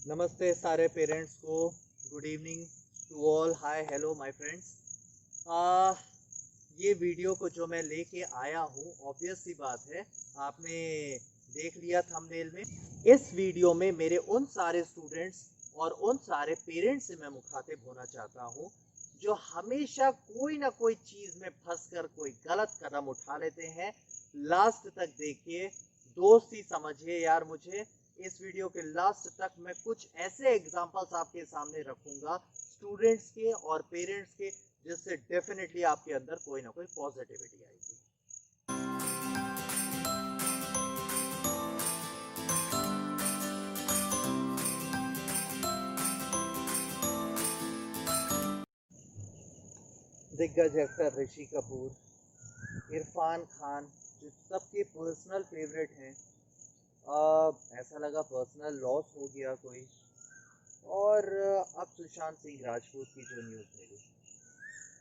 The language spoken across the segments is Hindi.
नमस्ते सारे पेरेंट्स को। Good evening to all. Hi hello my friends. ये वीडियो को जो मैं लेके आया हूँ, ऑब्वियस सी बात है, आपने देख लिया थंबनेल में। इस वीडियो में मेरे उन सारे स्टूडेंट्स और उन सारे पेरेंट्स से मैं मुखातिब होना चाहता हूँ जो हमेशा कोई ना कोई चीज़ में फंसकर कोई गलत कदम उठा लेते हैं। लास्ट तक देखिए, दोस्त ही समझिए यार मुझे। इस वीडियो के लास्ट तक मैं कुछ ऐसे एग्जांपल्स आपके सामने रखूंगा स्टूडेंट्स के और पेरेंट्स के, जिससे डेफिनेटली आपके अंदर कोई ना कोई पॉजिटिविटी आएगी। दिग्गज एक्टर ऋषि कपूर, इरफान खान, जो सबके पर्सनल फेवरेट हैं, ऐसा लगा पर्सनल लॉस हो गया कोई। और अब सुशांत सिंह राजपूत की जो न्यूज़ मिली,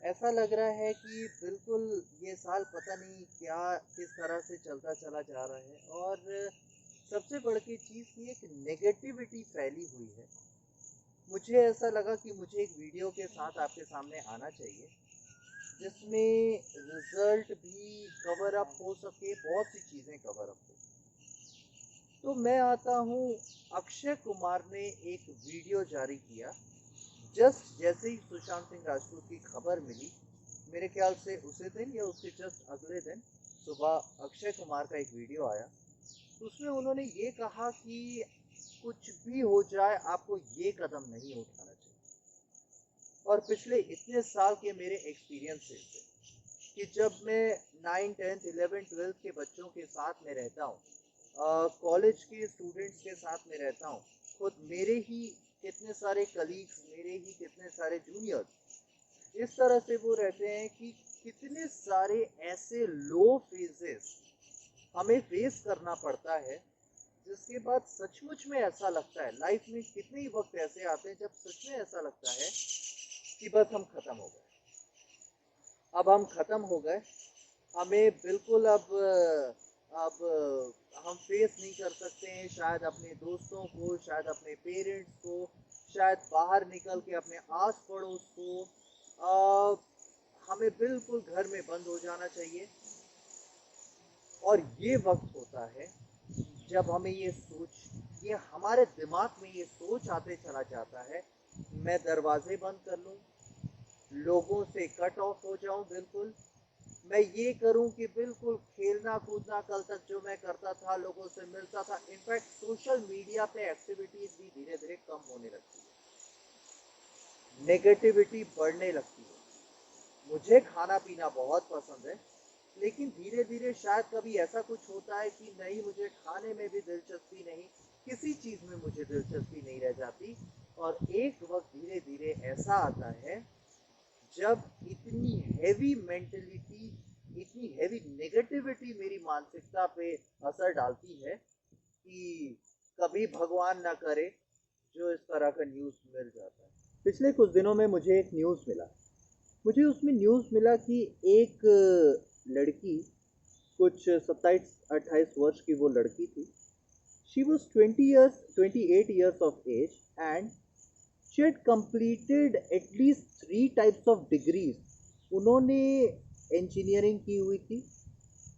ऐसा लग रहा है कि बिल्कुल ये साल पता नहीं क्या किस तरह से चलता चला जा रहा है। और सबसे बड़ की चीज़ की एक नेगेटिविटी फैली हुई है। मुझे ऐसा लगा कि मुझे एक वीडियो के साथ आपके सामने आना चाहिए जिसमें रिजल्ट भी कवर अप हो सके, बहुत सी चीज़ें कवर अप हो। तो मैं आता हूँ, अक्षय कुमार ने एक वीडियो जारी किया जस्ट जैसे ही सुशांत सिंह राजपूत की खबर मिली। मेरे ख्याल से उसी दिन या उसके जस्ट अगले दिन सुबह अक्षय कुमार का एक वीडियो आया। तो उसमें उन्होंने ये कहा कि कुछ भी हो जाए आपको ये कदम नहीं उठाना चाहिए। और पिछले इतने साल के मेरे एक्सपीरियंस से कि जब मैं 9, 10, 11, 12 के बच्चों के साथ में रहता हूँ, कॉलेज के स्टूडेंट्स के साथ में रहता हूँ, खुद मेरे ही कितने सारे कलीग्स, मेरे ही कितने सारे जूनियर्स इस तरह से वो रहते हैं कि कितने सारे ऐसे लो फेजेस हमें फेस करना पड़ता है, जिसके बाद सचमुच में ऐसा लगता है, लाइफ में कितने ही वक्त ऐसे आते हैं जब सच में ऐसा लगता है कि बस हम खत्म हो गए। अब हम खत्म हो गए, हमें बिल्कुल अब हम फेस नहीं कर सकते हैं शायद अपने दोस्तों को, शायद अपने पेरेंट्स को, शायद बाहर निकल के अपने आस पड़ोस को। हमें बिल्कुल घर में बंद हो जाना चाहिए। और ये वक्त होता है जब हमें ये हमारे दिमाग में ये सोच आते चला जाता है, मैं दरवाजे बंद कर लूँ, लोगों से कट ऑफ हो जाऊं, बिल्कुल मैं ये करूं कि बिल्कुल खेलना कूदना कल तक जो मैं करता था, लोगों से मिलता था, इनफैक्ट सोशल मीडिया पे एक्टिविटीज भी धीरे धीरे कम होने लगती है, नेगेटिविटी बढ़ने लगती है। मुझे खाना पीना बहुत पसंद है, लेकिन धीरे धीरे शायद कभी ऐसा कुछ होता है कि नहीं, मुझे खाने में भी दिलचस्पी नहीं, किसी चीज़ में मुझे दिलचस्पी नहीं रह जाती। और एक वक्त धीरे धीरे ऐसा आता है जब इतनी हैवी मेंटलिटी, इतनी हैवी नेगेटिविटी मेरी मानसिकता पे असर डालती है कि कभी भगवान ना करे जो इस तरह का न्यूज़ मिल जाता है। पिछले कुछ दिनों में मुझे एक न्यूज़ मिला, मुझे उसमें न्यूज़ मिला कि एक लड़की, कुछ 27-28 वर्ष की वो लड़की थी। She was 28 years of age and she had completed at least 3 types of degrees. उन्होंने इंजीनियरिंग की हुई थी,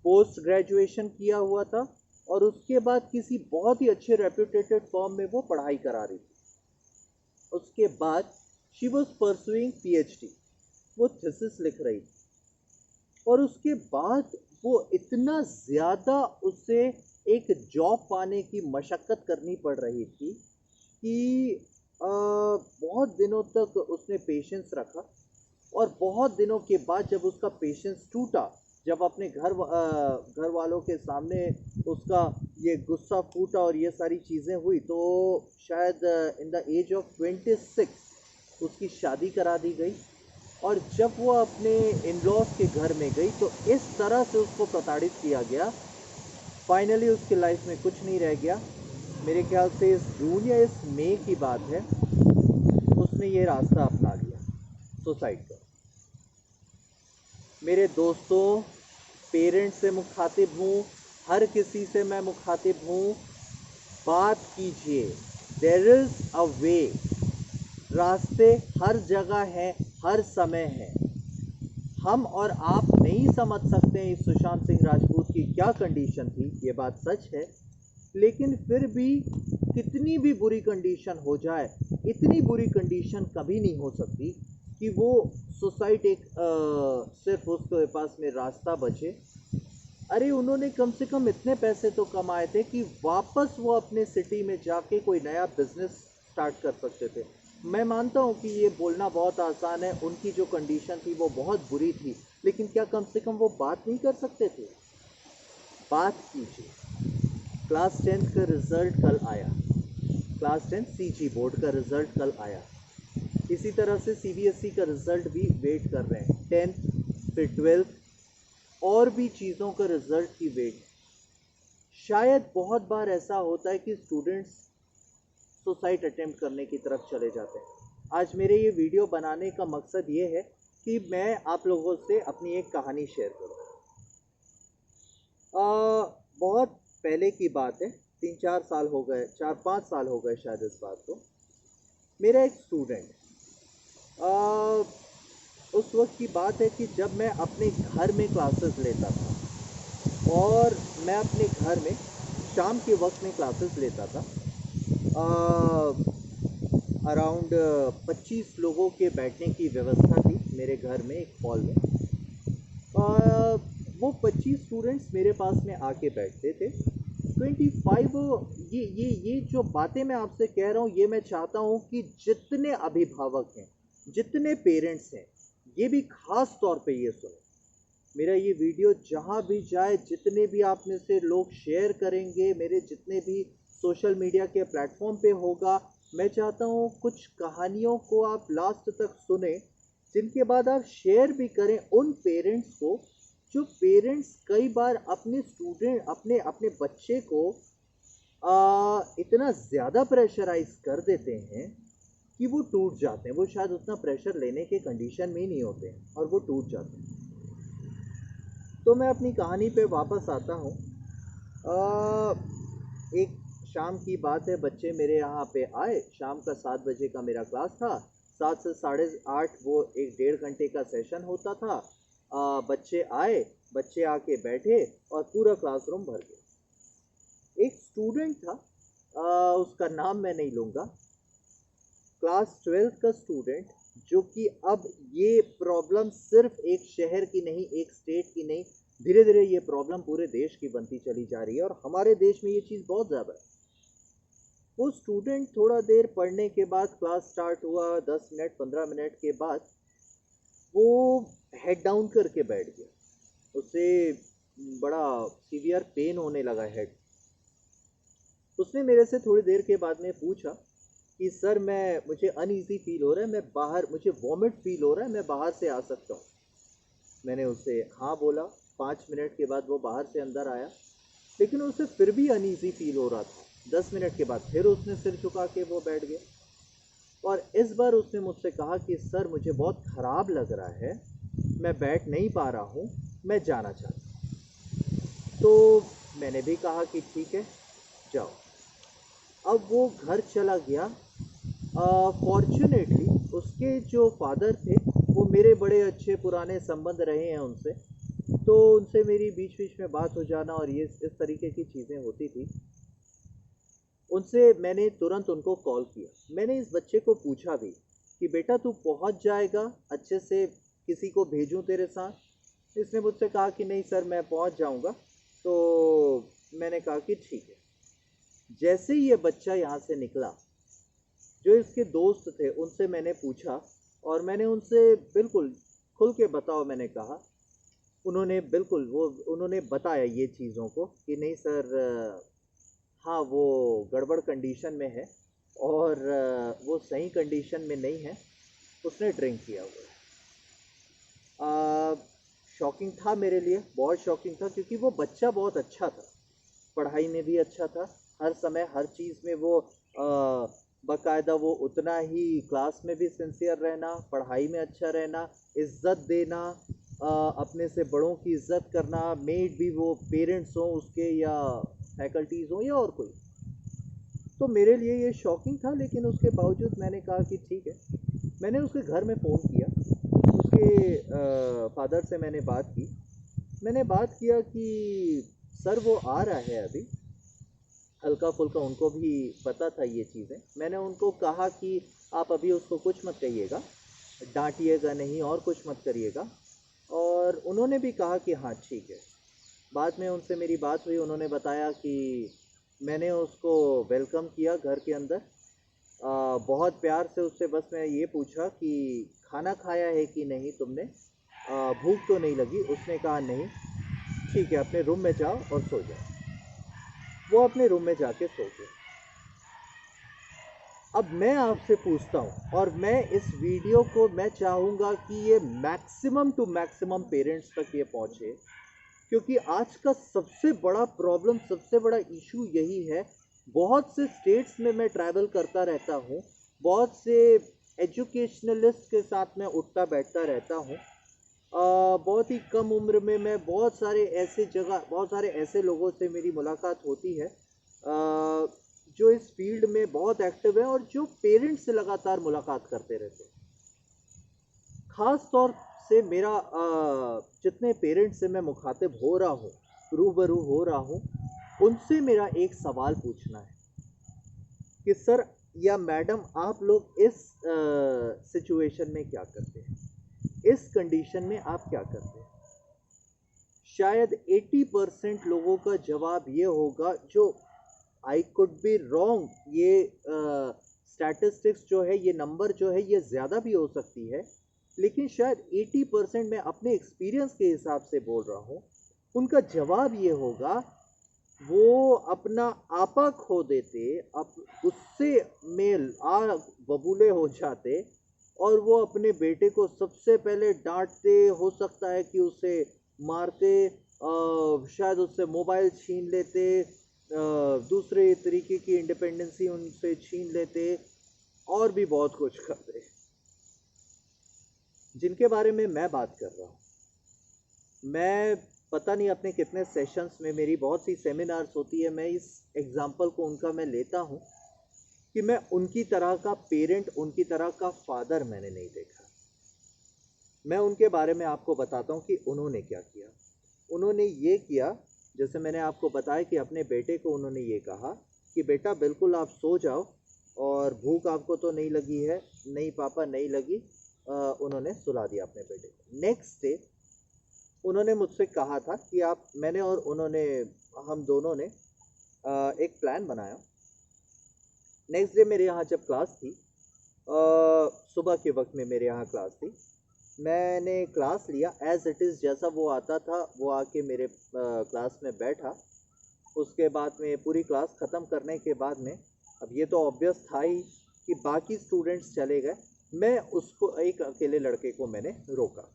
पोस्ट ग्रेजुएशन किया हुआ था, और उसके बाद किसी बहुत ही अच्छे रेप्यूटेटेड फर्म में वो पढ़ाई करा रही थी। उसके बाद शी वॉज परसुइंग PhD, वो थीसिस लिख रही थी। और उसके बाद वो इतना ज़्यादा उसे एक जॉब पाने की मशक्क़त करनी पड़ रही थी कि बहुत दिनों तक उसने पेशेंस रखा। और बहुत दिनों के बाद जब उसका पेशेंस टूटा, जब अपने घर वालों के सामने उसका ये गुस्सा फूटा और ये सारी चीज़ें हुई, तो शायद इन द एज ऑफ 26 उसकी शादी करा दी गई। और जब वो अपने इन लॉज के घर में गई तो इस तरह से उसको प्रताड़ित किया गया, फाइनली उसकी लाइफ में कुछ नहीं रह गया। मेरे ख्याल से इस जून या इस मई की बात है, उसने ये रास्ता अपना लिया, सुसाइड का। मेरे दोस्तों, पेरेंट्स से मुखातिब हूँ, हर किसी से मैं मुखातिब हूँ, बात कीजिए। देयर इज़ अ वे, रास्ते हर जगह हैं, हर समय है। हम और आप नहीं समझ सकते हैं इस सुशांत सिंह राजपूत की क्या कंडीशन थी, ये बात सच है। लेकिन फिर भी कितनी भी बुरी कंडीशन हो जाए, इतनी बुरी कंडीशन कभी नहीं हो सकती कि वो सुसाइड एक सिर्फ उसके पास में रास्ता बचे। अरे उन्होंने कम से कम इतने पैसे तो कमाए थे कि वापस वो अपने सिटी में जाके कोई नया बिजनेस स्टार्ट कर सकते थे। मैं मानता हूँ कि ये बोलना बहुत आसान है, उनकी जो कंडीशन थी वो बहुत बुरी थी, लेकिन क्या कम से कम वो बात नहीं कर सकते थे? बात कीजिए। क्लास 10th का रिजल्ट कल आया, क्लास 10 सीजी बोर्ड का रिजल्ट कल आया। इसी तरह से सीबीएसई का रिजल्ट भी वेट कर रहे हैं, 10th फिर 12th और भी चीज़ों का रिजल्ट की वेट। शायद बहुत बार ऐसा होता है कि स्टूडेंट्स सुसाइड अटेम्प्ट करने की तरफ चले जाते हैं। आज मेरे ये वीडियो बनाने का मकसद ये है कि मैं आप लोगों से अपनी एक कहानी शेयर करूँ। बहुत पहले की बात है, 3-4 साल हो गए, 4-5 साल हो गए शायद इस बात को। मेरा एक स्टूडेंट, उस वक्त की बात है कि जब मैं अपने घर में क्लासेस लेता था और मैं अपने घर में शाम के वक्त में क्लासेस लेता था। अराउंड 25 लोगों के बैठने की व्यवस्था थी मेरे घर में एक हॉल में। वो 25 स्टूडेंट्स मेरे पास में आके बैठते थे। 25 ये जो बातें मैं आपसे कह रहा हूँ, ये मैं चाहता हूँ कि जितने अभिभावक हैं, जितने पेरेंट्स हैं, ये भी खास तौर पे ये सुने। मेरा ये वीडियो जहाँ भी जाए, जितने भी आप में से लोग शेयर करेंगे, मेरे जितने भी सोशल मीडिया के प्लेटफॉर्म पे होगा, मैं चाहता हूँ कुछ कहानियों को आप लास्ट तक सुने, जिनके बाद आप शेयर भी करें उन पेरेंट्स को जो पेरेंट्स कई बार अपने स्टूडेंट, अपने अपने बच्चे को इतना ज़्यादा प्रेशराइज कर देते हैं कि वो टूट जाते हैं। वो शायद उतना प्रेशर लेने के कंडीशन में ही नहीं होते हैं और वो टूट जाते हैं। तो मैं अपनी कहानी पे वापस आता हूँ। एक शाम की बात है, बच्चे मेरे यहाँ पे आए। शाम का 7 बजे का मेरा क्लास था, 7 से 8:30 वो एक 1.5 घंटे का सेशन होता था। बच्चे आए, बच्चे आके बैठे और पूरा क्लासरूम भर गया। एक स्टूडेंट था, उसका नाम मैं नहीं लूँगा, क्लास 12th का स्टूडेंट, जो कि अब ये प्रॉब्लम सिर्फ एक शहर की नहीं, एक स्टेट की नहीं, धीरे धीरे ये प्रॉब्लम पूरे देश की बनती चली जा रही है और हमारे देश में ये चीज़ बहुत ज़्यादा है। वो स्टूडेंट थोड़ा देर पढ़ने के बाद, क्लास स्टार्ट हुआ 10 मिनट 15 मिनट के बाद, वो हेड डाउन करके बैठ गया। उसे बड़ा सीवियर पेन होने लगा हेड। उसने मेरे से थोड़ी देर के बाद में पूछा कि सर मुझे अनईज़ी फील हो रहा है, मैं बाहर, मुझे वॉमिट फील हो रहा है, मैं बाहर से आ सकता हूँ? मैंने उससे हाँ बोला। 5 मिनट के बाद वो बाहर से अंदर आया, लेकिन उसे फिर भी अनईज़ी फील हो रहा था। 10 मिनट के बाद फिर उसने सिर झुका के वो बैठ गया और इस बार उसने मुझसे कहा कि सर मुझे बहुत ख़राब लग रहा है, मैं बैठ नहीं पा रहा हूँ, मैं जाना चाहता हूँ। तो मैंने भी कहा कि ठीक है जाओ। अब वो घर चला गया। फॉर्चुनेटली उसके जो फादर थे, वो मेरे बड़े अच्छे पुराने संबंध रहे हैं उनसे, तो उनसे मेरी बीच बीच में बात हो जाना और ये इस तरीके की चीज़ें होती थी। उनसे मैंने तुरंत उनको कॉल किया। मैंने इस बच्चे को पूछा भी कि बेटा तू पहुंच जाएगा अच्छे से, किसी को भेजूं तेरे साथ? इसने मुझसे कहा कि नहीं सर मैं पहुंच जाऊंगा। तो मैंने कहा कि ठीक है। जैसे ही ये बच्चा यहाँ से निकला, जो इसके दोस्त थे उनसे मैंने पूछा और मैंने उनसे बिल्कुल खुल के बताओ मैंने कहा। उन्होंने बताया ये चीज़ों को कि नहीं सर, हाँ वो गड़बड़ कंडीशन में है और वो सही कंडीशन में नहीं है, उसने ड्रिंक किया हुआ है। शॉकिंग था मेरे लिए, बहुत शॉकिंग था, क्योंकि वो बच्चा बहुत अच्छा था, पढ़ाई में भी अच्छा था, हर समय हर चीज़ में वो बाकायदा वो उतना ही क्लास में भी सिंसियर रहना, पढ़ाई में अच्छा रहना, इज्जत देना, अपने से बड़ों की इज्जत करना, मेड भी वो पेरेंट्स हों उसके या फैकल्टीज़ हों या और कोई। तो मेरे लिए ये शॉकिंग था, लेकिन उसके बावजूद मैंने कहा कि ठीक है। मैंने उसके घर में फ़ोन किया, उसके फादर से मैंने बात की। मैंने बात किया कि सर वो आ रहा है अभी, हल्का फुल्का उनको भी पता था ये चीज़ें। मैंने उनको कहा कि आप अभी उसको कुछ मत कहिएगा, डांटिएगा नहीं और कुछ मत करिएगा। और उन्होंने भी कहा कि हाँ ठीक है। बाद में उनसे मेरी बात हुई, उन्होंने बताया कि मैंने उसको वेलकम किया घर के अंदर, बहुत प्यार से उससे बस मैं ये पूछा कि खाना खाया है कि नहीं तुमने, भूख तो नहीं लगी। उसने कहा नहीं। ठीक है, अपने रूम में जाओ और सो जाओ। वो अपने रूम में जाके सो गए। अब मैं आपसे पूछता हूँ, और मैं इस वीडियो को मैं चाहूँगा कि ये मैक्सिमम टू मैक्सिमम पेरेंट्स तक ये पहुँचे, क्योंकि आज का सबसे बड़ा प्रॉब्लम, सबसे बड़ा इशू यही है। बहुत से स्टेट्स में मैं ट्रैवल करता रहता हूँ, बहुत से एजुकेशनलिस्ट के साथ मैं उठता बैठता रहता हूँ। बहुत ही कम उम्र में मैं बहुत सारे ऐसे जगह, बहुत सारे ऐसे लोगों से मेरी मुलाकात होती है जो इस फील्ड में बहुत एक्टिव है और जो पेरेंट्स से लगातार मुलाकात करते रहते हैं। ख़ास तौर से मेरा जितने पेरेंट्स से मैं मुखातिब हो रहा हूँ, रूबरू हो रहा हूँ, उनसे मेरा एक सवाल पूछना है कि सर या मैडम, आप लोग इस सिचुएशन में क्या करते हैं, इस कंडीशन में आप क्या करते हैं। शायद 80% लोगों का जवाब ये होगा, जो आई कुड बी रॉन्ग, ये स्टैटिस्टिक्स जो है, ये नंबर जो है, ये ज़्यादा भी हो सकती है, लेकिन शायद 80% मैं अपने एक्सपीरियंस के हिसाब से बोल रहा हूँ, उनका जवाब ये होगा, वो अपना आपा खो देते, गुस्से में आग बबूले हो जाते, और वो अपने बेटे को सबसे पहले डांटते, हो सकता है कि उसे मारते, शायद उससे मोबाइल छीन लेते, दूसरे तरीके की इंडिपेंडेंसी उनसे छीन लेते, और भी बहुत कुछ करते, जिनके बारे में मैं बात कर रहा हूँ। मैं पता नहीं अपने कितने सेशंस में, मेरी बहुत सी सेमिनार्स होती है, मैं इस एग्जाम्पल को उनका मैं लेता हूँ कि मैं उनकी तरह का पेरेंट, उनकी तरह का फादर मैंने नहीं देखा। मैं उनके बारे में आपको बताता हूँ कि उन्होंने क्या किया। उन्होंने ये किया, जैसे मैंने आपको बताया कि अपने बेटे को उन्होंने ये कहा कि बेटा बिल्कुल आप सो जाओ, और भूख आपको तो नहीं लगी है। नहीं पापा नहीं लगी। उन्होंने सुला दिया अपने बेटे को। नेक्स्ट डे उन्होंने मुझसे कहा था कि आप, मैंने और उन्होंने, हम दोनों ने एक प्लान बनाया। नेक्स्ट डे मेरे यहाँ जब क्लास थी, सुबह के वक्त में मेरे यहाँ क्लास थी, मैंने क्लास लिया एज इट इज़, जैसा वो आता था वो आके मेरे क्लास में बैठा। उसके बाद में पूरी क्लास ख़त्म करने के बाद में, अब ये तो ऑब्वियस था ही कि बाकी स्टूडेंट्स चले गए, मैं उसको, एक अकेले लड़के को मैंने रोका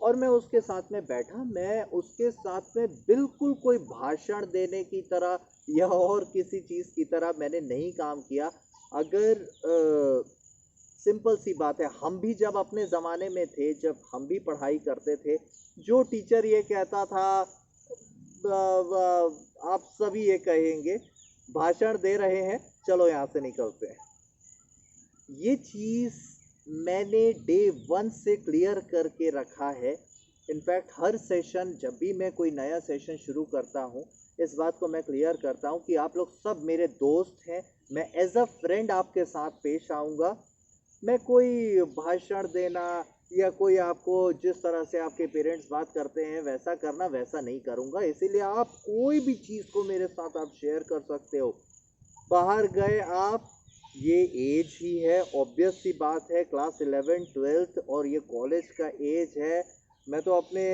और मैं उसके साथ में बैठा। मैं उसके साथ में बिल्कुल कोई भाषण देने की तरह या और किसी चीज़ की तरह मैंने नहीं काम किया। अगर सिंपल सी बात है, हम भी जब अपने ज़माने में थे, जब हम भी पढ़ाई करते थे, जो टीचर ये कहता था, आप सभी ये कहेंगे, भाषण दे रहे हैं, चलो यहाँ से निकलते हैं। ये चीज़ मैंने डे 1 से क्लियर करके रखा है। इनफैक्ट हर सेशन, जब भी मैं कोई नया सेशन शुरू करता हूँ, इस बात को मैं क्लियर करता हूँ कि आप लोग सब मेरे दोस्त हैं। मैं एज अ फ्रेंड आपके साथ पेश आऊँगा। मैं कोई भाषण देना या कोई आपको जिस तरह से आपके पेरेंट्स बात करते हैं वैसा करना, वैसा नहीं करूँगा। इसीलिए आप कोई भी चीज़ को मेरे साथ आप शेयर कर सकते हो। बाहर गए आप, ये एज ही है, ऑब्वियस सी बात है, क्लास 11 12 और ये कॉलेज का एज है। मैं तो अपने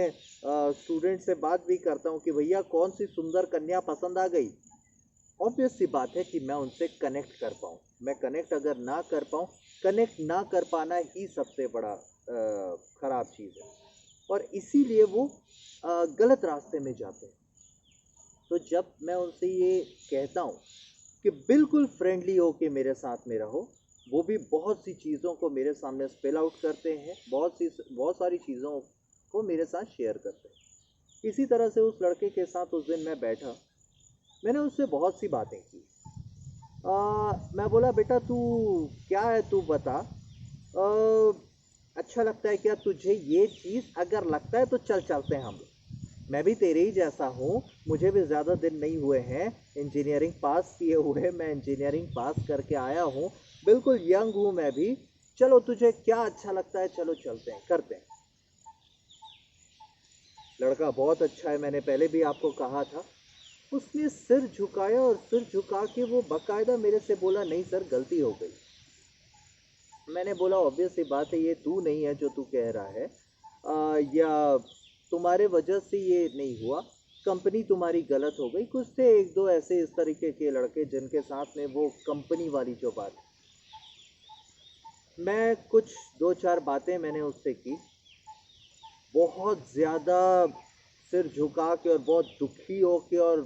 स्टूडेंट से बात भी करता हूँ कि भैया कौन सी सुंदर कन्या पसंद आ गई। ऑब्वियस सी बात है कि मैं उनसे कनेक्ट कर पाऊँ। मैं कनेक्ट अगर ना कर पाऊँ, कनेक्ट ना कर पाना ही सबसे बड़ा ख़राब चीज़ है, और इसीलिए वो गलत रास्ते में जाते हैं। तो जब मैं उनसे ये कहता हूँ कि बिल्कुल फ्रेंडली हो के मेरे साथ में रहो, वो भी बहुत सी चीज़ों को मेरे सामने स्पेल आउट करते हैं, बहुत सारी चीज़ों वो मेरे साथ शेयर करते हैं। इसी तरह से उस लड़के के साथ उस दिन मैं बैठा, मैंने उससे बहुत सी बातें की। मैं बोला बेटा तू क्या है, तू बता, अच्छा लगता है क्या तुझे ये चीज़? अगर लगता है तो चल चलते हैं हम लोग। मैं भी तेरे ही जैसा हूँ, मुझे भी ज़्यादा दिन नहीं हुए हैं इंजीनियरिंग पास किए हुए, मैं इंजीनियरिंग पास करके आया हूँ, बिल्कुल यंग हूँ मैं भी। चलो तुझे क्या अच्छा लगता है, चलो चलते हैं, करते हैं। लड़का बहुत अच्छा है, मैंने पहले भी आपको कहा था। उसने सिर झुकाया और सिर झुका के वो बाकायदा मेरे से बोला, नहीं सर गलती हो गई। मैंने बोला ऑब्वियस सी बात है, ये तू नहीं है जो तू कह रहा है, या तुम्हारे वजह से ये नहीं हुआ, कंपनी तुम्हारी गलत हो गई। कुछ थे एक दो ऐसे इस तरीके के लड़के जिनके साथ में वो कंपनी वाली जो बात, मैं कुछ दो चार बातें मैंने उससे की, बहुत ज़्यादा सिर झुका के और बहुत दुखी हो के और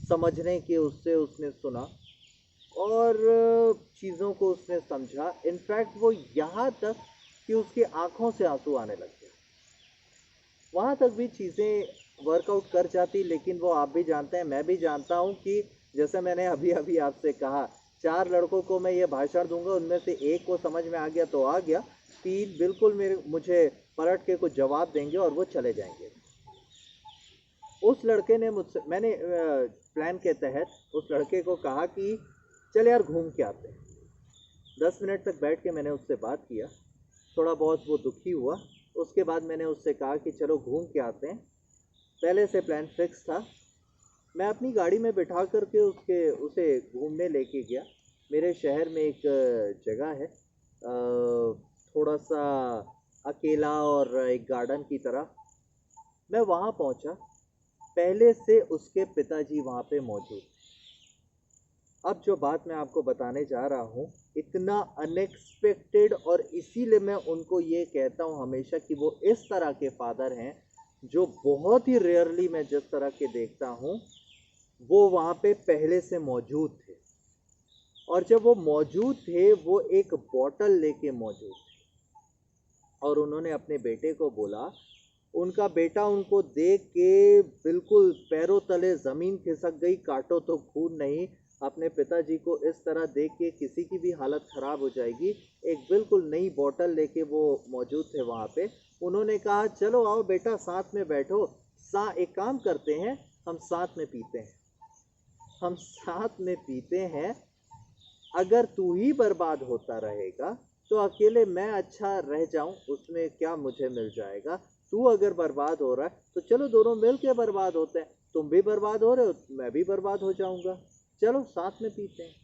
समझने के उससे उसने सुना और चीज़ों को उसने समझा। इनफैक्ट वो यहाँ तक कि उसकी आंखों से आंसू आने लग गए। वहाँ तक भी चीज़ें वर्कआउट कर जाती, लेकिन वो आप भी जानते हैं, मैं भी जानता हूँ कि जैसे मैंने अभी अभी आपसे कहा, 4 लड़कों को मैं ये भाषण दूंगा, उनमें से एक को समझ में आ गया तो आ गया, 3 बिल्कुल मुझे पलट के कुछ जवाब देंगे और वो चले जाएंगे। उस लड़के ने मुझसे, मैंने प्लान के तहत उस लड़के को कहा कि चल यार घूम के आते हैं। 10 मिनट तक बैठ के मैंने उससे बात किया, थोड़ा बहुत वो दुखी हुआ। उसके बाद मैंने उससे कहा कि चलो घूम के आते हैं। पहले से प्लान फिक्स था। मैं अपनी गाड़ी में बिठा करके उसे घूमने लेके गया। मेरे शहर में एक जगह है, थोड़ा सा अकेला और एक गार्डन की तरह। मैं वहाँ पहुँचा, पहले से उसके पिताजी वहाँ पे मौजूद। अब जो बात मैं आपको बताने जा रहा हूँ, इतना अनएक्सपेक्टेड, और इसीलिए मैं उनको ये कहता हूँ हमेशा कि वो इस तरह के फादर हैं जो बहुत ही रेयरली मैं जिस तरह के देखता हूँ, वो वहाँ पे पहले से मौजूद थे। और जब वो मौजूद थे, वो एक बॉटल लेके मौजूद थे और उन्होंने अपने बेटे को बोला, उनका बेटा उनको देख के बिल्कुल पैरों तले ज़मीन खिसक गई, काटो तो खून नहीं। अपने पिताजी को इस तरह देख के किसी की भी हालत ख़राब हो जाएगी। एक बिल्कुल नई बॉटल लेके वो मौजूद थे वहाँ पे। उन्होंने कहा चलो आओ बेटा साथ में बैठो, एक काम करते हैं, हम साथ में पीते हैं, हम साथ में पीते हैं। अगर तू ही बर्बाद होता रहेगा तो अकेले मैं अच्छा रह जाऊं उसमें क्या मुझे मिल जाएगा? तू अगर बर्बाद हो रहा है तो चलो दोनों मिल के बर्बाद होते हैं। तुम भी बर्बाद हो रहे हो, मैं भी बर्बाद हो जाऊंगा, चलो साथ में पीते हैं।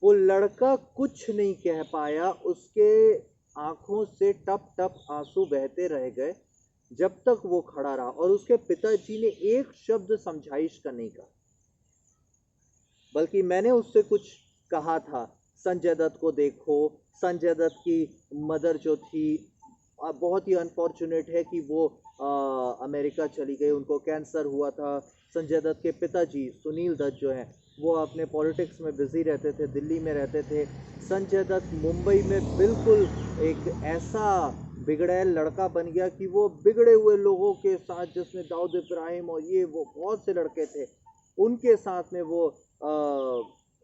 वो लड़का कुछ नहीं कह पाया, उसके आंखों से टप टप आंसू बहते रह गए जब तक वो खड़ा रहा, और उसके पिताजी ने एक शब्द समझाइश का नहीं कहा। बल्कि मैंने उससे कुछ कहा था, संजय दत्त को देखो, संजय दत्त की मदर जो थी, बहुत ही अनफॉर्चुनेट है कि वो अमेरिका चली गई, उनको कैंसर हुआ था। संजय दत्त के पिताजी सुनील दत्त जो हैं, वो अपने पॉलिटिक्स में बिजी रहते थे, दिल्ली में रहते थे। संजय दत्त मुंबई में बिल्कुल एक ऐसा बिगड़ैल लड़का बन गया कि वो बिगड़े हुए लोगों के साथ, जिसमें दाऊद इब्राहिम और ये वो बहुत से लड़के थे, उनके साथ में वो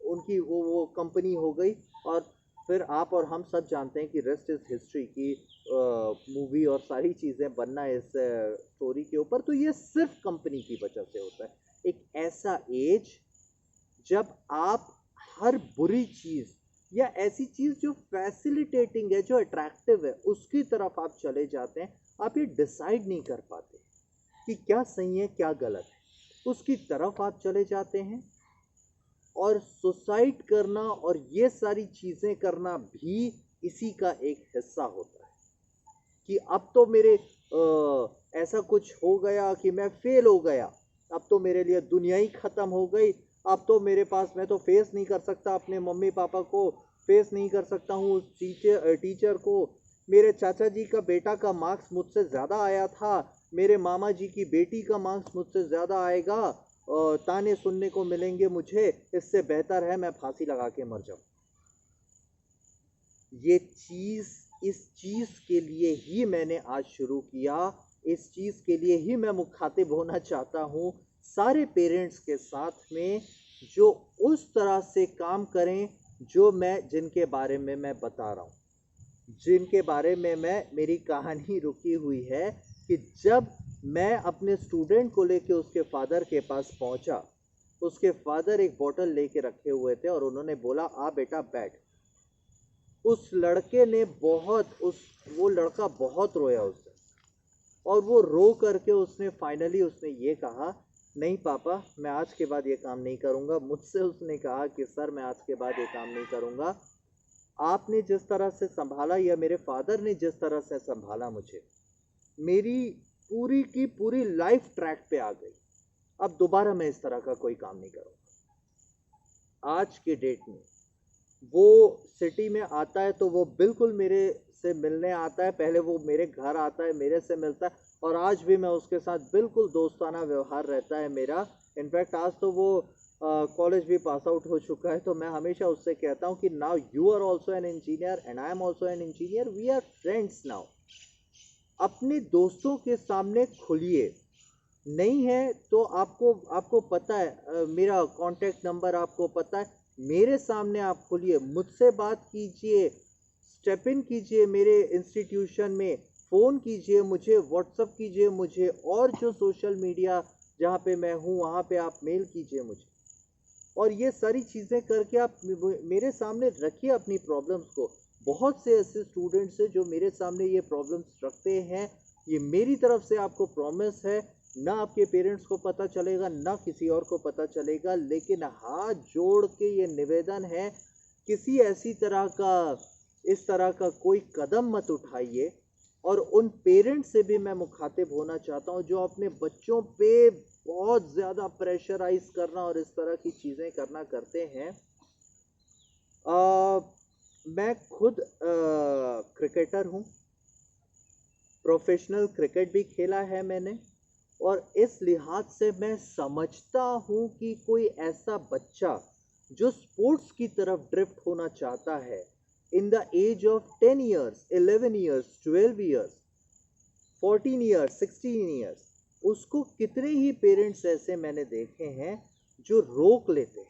उनकी वो कंपनी हो गई। और फिर आप और हम सब जानते हैं कि रेस्ट इज़ हिस्ट्री की मूवी और सारी चीज़ें बनना इस स्टोरी के ऊपर, तो ये सिर्फ कंपनी की वजह से होता है। एक ऐसा एज जब आप हर बुरी चीज़ या ऐसी चीज़ जो फैसिलिटेटिंग है, जो अट्रैक्टिव है, उसकी तरफ आप चले जाते हैं। आप ये डिसाइड नहीं कर पाते कि क्या सही है क्या गलत है, उसकी तरफ आप चले जाते हैं। और सुसाइड करना और ये सारी चीज़ें करना भी इसी का एक हिस्सा होता है कि अब तो मेरे ऐसा कुछ हो गया कि मैं फेल हो गया, अब तो मेरे लिए दुनिया ही ख़त्म हो गई, अब तो मेरे पास, मैं तो फेस नहीं कर सकता अपने मम्मी पापा को, फेस नहीं कर सकता हूँ उस टीचर को, मेरे चाचा जी का बेटा का मार्क्स मुझसे ज़्यादा आया था, मेरे मामा जी की बेटी का मार्क्स मुझसे ज़्यादा आएगा, और ताने सुनने को मिलेंगे मुझे, इससे बेहतर है मैं फांसी लगा के मर जाऊँ। ये चीज़ इस चीज़ के लिए ही मैंने आज शुरू किया, इस चीज़ के लिए ही मैं मुखातिब होना चाहता हूँ सारे पेरेंट्स के साथ में, जो उस तरह से काम करें जो जिनके बारे में मैं बता रहा हूँ, जिनके बारे में मेरी कहानी रुकी हुई है। कि जब मैं अपने स्टूडेंट को लेके उसके फादर के पास पहुंचा, उसके फादर एक बोतल लेके रखे हुए थे और उन्होंने बोला आ बेटा बैठ। उस लड़के ने वो लड़का बहुत रोया उस दिन, और वो रो करके उसने फाइनली ये कहा नहीं पापा मैं आज के बाद ये काम नहीं करूँगा। मुझसे उसने कहा कि सर मैं आज के बाद ये काम नहीं करूँगा, आपने जिस तरह से संभाला या मेरे फादर ने जिस तरह से संभाला मुझे, मेरी पूरी की पूरी लाइफ ट्रैक पे आ गई, अब दोबारा मैं इस तरह का कोई काम नहीं करूँगा। आज के डेट में वो सिटी में आता है तो वो बिल्कुल मेरे से मिलने आता है, पहले वो मेरे घर आता है, मेरे से मिलता है, और आज भी मैं उसके साथ बिल्कुल दोस्ताना व्यवहार रहता है मेरा। इनफैक्ट आज तो वो कॉलेज भी पास आउट हो चुका है, तो मैं हमेशा उससे कहता हूँ कि now you are also an engineer and I am also an engineer, we are friends now. अपने दोस्तों के सामने खुलिए, नहीं है तो आपको पता है मेरा कांटेक्ट नंबर आपको पता है, मेरे सामने आप खुलिए, मुझसे बात कीजिए, स्टेप इन कीजिए मेरे इंस्टीट्यूशन में, फ़ोन कीजिए मुझे, व्हाट्सअप कीजिए मुझे, और जो सोशल मीडिया जहाँ पे मैं हूँ वहाँ पे आप मेल कीजिए मुझे। और ये सारी चीज़ें करके आप मेरे सामने रखिए अपनी प्रॉब्लम्स को। बहुत से ऐसे स्टूडेंट्स हैं जो मेरे सामने ये प्रॉब्लम्स रखते हैं। ये मेरी तरफ से आपको प्रॉमिस है, ना आपके पेरेंट्स को पता चलेगा ना किसी और को पता चलेगा, लेकिन हाथ जोड़ के ये निवेदन है किसी इस तरह का कोई कदम मत उठाइए। और उन पेरेंट्स से भी मैं मुखातिब होना चाहता हूँ जो अपने बच्चों पे बहुत ज़्यादा प्रेशराइज करना और इस तरह की चीज़ें करना करते हैं। मैं खुद क्रिकेटर हूँ, प्रोफेशनल क्रिकेट भी खेला है मैंने, और इस लिहाज से मैं समझता हूँ कि कोई ऐसा बच्चा जो स्पोर्ट्स की तरफ ड्रिफ्ट होना चाहता है in the age of 10 years, 11 years, 12 years, 14 years, 16 years, उसको कितने ही पेरेंट्स ऐसे मैंने देखे हैं जो रोक लेते हैं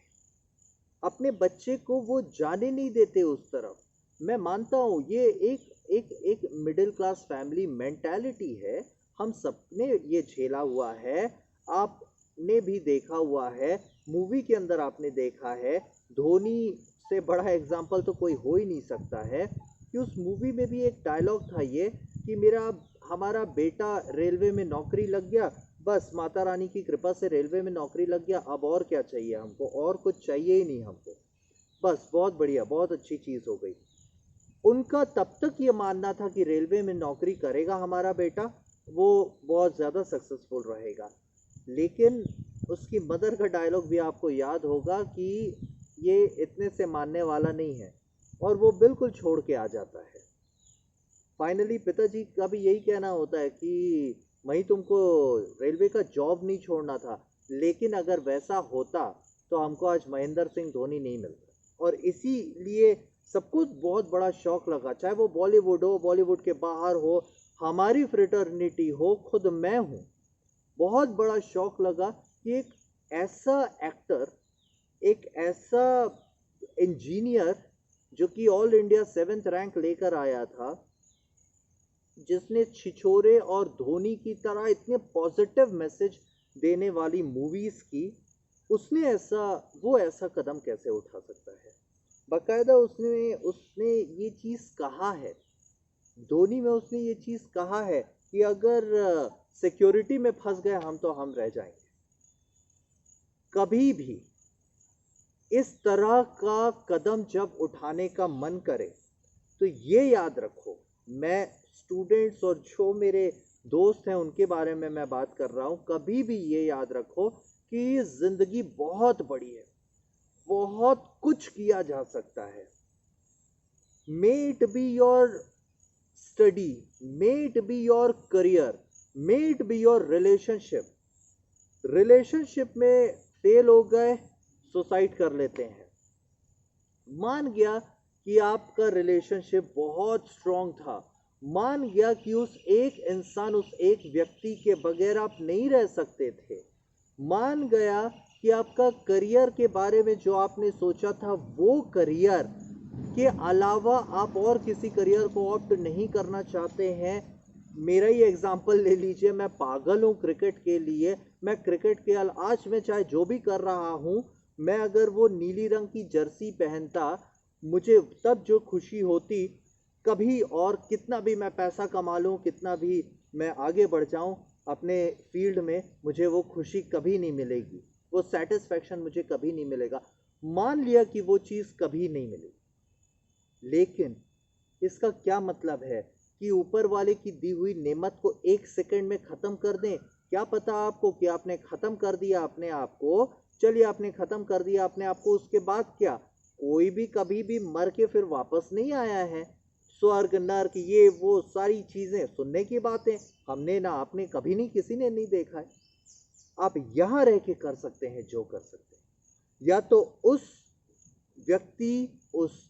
अपने बच्चे को, वो जाने नहीं देते उस तरफ। मैं मानता हूँ ये एक मिडिल क्लास फैमिली मेंटालिटी है, हम सबने ये झेला हुआ है, आपने भी देखा हुआ है, मूवी के अंदर आपने देखा है। धोनी से बड़ा एग्जाम्पल तो कोई हो ही नहीं सकता है कि उस मूवी में भी एक डायलॉग था ये कि हमारा बेटा रेलवे में नौकरी लग गया, बस माता रानी की कृपा से रेलवे में नौकरी लग गया, अब और क्या चाहिए हमको, और कुछ चाहिए ही नहीं हमको, बस बहुत बढ़िया, बहुत अच्छी चीज़ हो गई। उनका तब तक ये मानना था कि रेलवे में नौकरी करेगा हमारा बेटा, वो बहुत ज़्यादा सक्सेसफुल रहेगा। लेकिन उसकी मदर का डायलॉग भी आपको याद होगा कि ये इतने से मानने वाला नहीं है, और वो बिल्कुल छोड़ के आ जाता है। फाइनली पिताजी का भी यही कहना होता है कि वही तुमको रेलवे का जॉब नहीं छोड़ना था, लेकिन अगर वैसा होता तो हमको आज महेंद्र सिंह धोनी नहीं मिलता। और इसीलिए सबको बहुत बड़ा शौक लगा, चाहे वो बॉलीवुड हो, बॉलीवुड के बाहर हो, हमारी फ्रेटर्निटी हो, खुद मैं हूँ, बहुत बड़ा शौक लगा कि एक ऐसा एक्टर, एक ऐसा इंजीनियर जो कि ऑल इंडिया 7th रैंक लेकर आया था, जिसने छिछोरे और धोनी की तरह इतने पॉजिटिव मैसेज देने वाली मूवीज की, वो ऐसा कदम कैसे उठा सकता है। बाकायदा उसने ये चीज़ कहा है, धोनी में उसने ये चीज़ कहा है कि अगर सिक्योरिटी में फंस गए हम तो हम रह जाएंगे। कभी भी इस तरह का कदम जब उठाने का मन करे तो ये याद रखो, मैं स्टूडेंट्स और जो मेरे दोस्त हैं उनके बारे में मैं बात कर रहा हूँ, कभी भी ये याद रखो कि ज़िंदगी बहुत बड़ी है, बहुत कुछ किया जा सकता है। May it be your study, may it be your career, may it be your relationship में फेल हो गए, सुसाइड कर लेते हैं। मान गया कि आपका रिलेशनशिप बहुत स्ट्रांग था, मान गया कि उस एक इंसान, उस एक व्यक्ति के बगैर आप नहीं रह सकते थे, मान गया कि आपका करियर के बारे में जो आपने सोचा था वो करियर के अलावा आप और किसी करियर को ऑप्ट नहीं करना चाहते हैं। मेरा ही एग्जांपल ले लीजिए, मैं पागल हूँ क्रिकेट के लिए। मैं क्रिकेट के आज मैं चाहे जो भी कर रहा हूँ, मैं अगर वो नीली रंग की जर्सी पहनता, मुझे तब जो खुशी होती, कभी और कितना भी मैं पैसा कमा लूँ, कितना भी मैं आगे बढ़ जाऊँ अपने फील्ड में, मुझे वो खुशी कभी नहीं मिलेगी, वो सेटिस्फैक्शन मुझे कभी नहीं मिलेगा। मान लिया कि वो चीज़ कभी नहीं मिलेगी, लेकिन इसका क्या मतलब है कि ऊपर वाले की दी हुई नेमत को एक सेकंड में ख़त्म कर दें? क्या पता आपको कि आपने ख़त्म कर दिया अपने आप को, चलिए आपने ख़त्म कर दिया अपने आप को, उसके बाद क्या? कोई भी कभी भी मर के फिर वापस नहीं आया है। स्वर्ग नर्क ये वो सारी चीज़ें सुनने की बातें, हमने ना आपने कभी नहीं, किसी ने नहीं देखा है। आप यहाँ रह के कर सकते हैं जो कर सकते हैं, या तो उस व्यक्ति, उस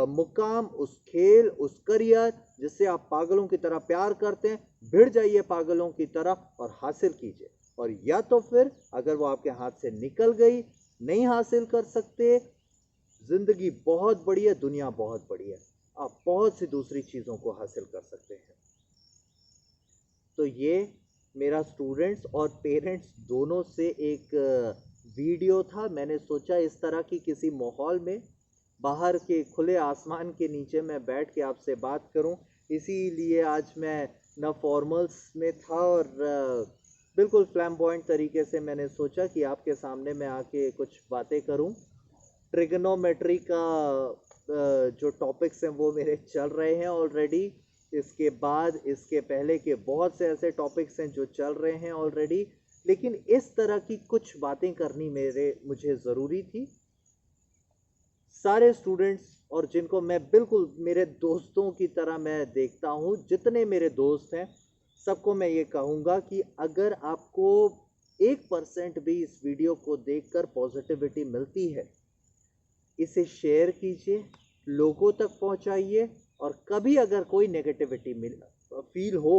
मुकाम, उस खेल, उस करियर जिससे आप पागलों की तरह प्यार करते हैं, भिड़ जाइए पागलों की तरह और हासिल कीजिए। और या तो फिर अगर वो आपके हाथ से निकल गई, नहीं हासिल कर सकते, जिंदगी बहुत बड़ी है, दुनिया बहुत बड़ी है, आप बहुत सी दूसरी चीज़ों को हासिल कर सकते हैं। तो ये मेरा स्टूडेंट्स और पेरेंट्स दोनों से एक वीडियो था। मैंने सोचा इस तरह की किसी माहौल में, बाहर के खुले आसमान के नीचे मैं बैठ के आपसे बात करूं, इसीलिए आज मैं न फॉर्मल्स में था और बिल्कुल फ्लैम्बॉयंट तरीके से मैंने सोचा कि आपके सामने मैं आके कुछ बातें करूं। ट्रिग्नोमेट्री का जो टॉपिक्स हैं वो मेरे चल रहे हैं ऑलरेडी। इसके बाद इसके पहले के बहुत से ऐसे टॉपिक्स हैं जो चल रहे हैं ऑलरेडी, लेकिन इस तरह की कुछ बातें करनी मुझे ज़रूरी थी। सारे स्टूडेंट्स और जिनको मैं बिल्कुल मेरे दोस्तों की तरह मैं देखता हूँ, जितने मेरे दोस्त हैं, सबको मैं ये कहूँगा कि अगर आपको 1% भी इस वीडियो को देखकर पॉजिटिविटी मिलती है, इसे शेयर कीजिए, लोगों तक पहुंचाइए, और कभी अगर कोई नेगेटिविटी फील हो,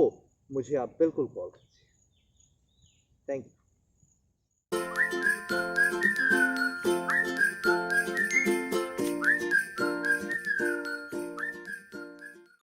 मुझे आप बिल्कुल कॉल कीजिए। Thank you.